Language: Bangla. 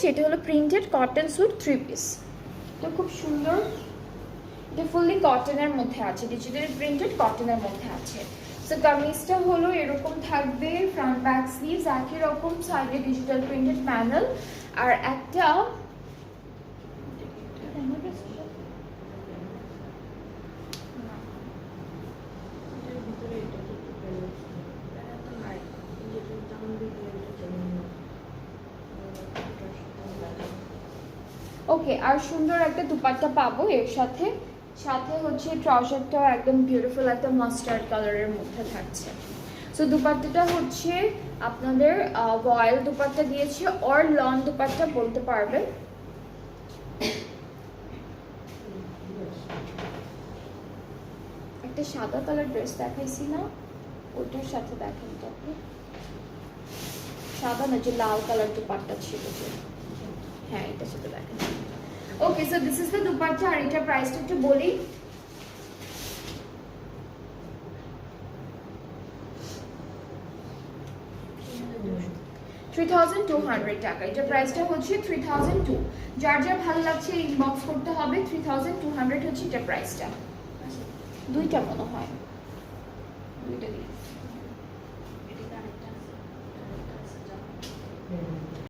এটা হলো প্রিন্টেড কটন স্যুট 3 পিস। এটা খুব সুন্দর, এটা ফুললি কটনের মধ্যে আছে, ডিজিটাল প্রিন্টেড কটনের মধ্যে আছে। সো কামিজটা হলো এরকম থাকবে, ফ্রন্ট ব্যাক স্লিভস একই রকম, সাইডে ডিজিটাল প্রিন্টেড প্যানেল, আর একটা ওকে, আর সুন্দর একটা দুপাট্টা পাবো এর সাথে। সাথে হচ্ছে ট্রাউজারটাও একদম বিউটিফুল একটা মাস্টার্ড কালারের মধ্যে থাকছে। সো দুপাট্টাটা হচ্ছে আপনাদের রয়্যাল দুপাট্টা দিয়েছি, অর লন দুপাট্টা বলতে পারবেন। একটা সাদা কালার ড্রেস দেখাইছি না, ওটার সাথে দেখেন তো আপনি, সাদা না, যে লাল কালার দুপাট্টা ছিল যে, হ্যাঁ এটার সাথে দেখেন। Okay, so this is the dupatta, আর এটা প্রাইসটা একটু বলি। টাকা, এটা প্রাইসটা হচ্ছে 3002। যার যার ভালো লাগছে ইনবক্স করতে হবে। 3200 হচ্ছে এটা প্রাইসটা। দুইটা মনে হয়, দুইটা দিন।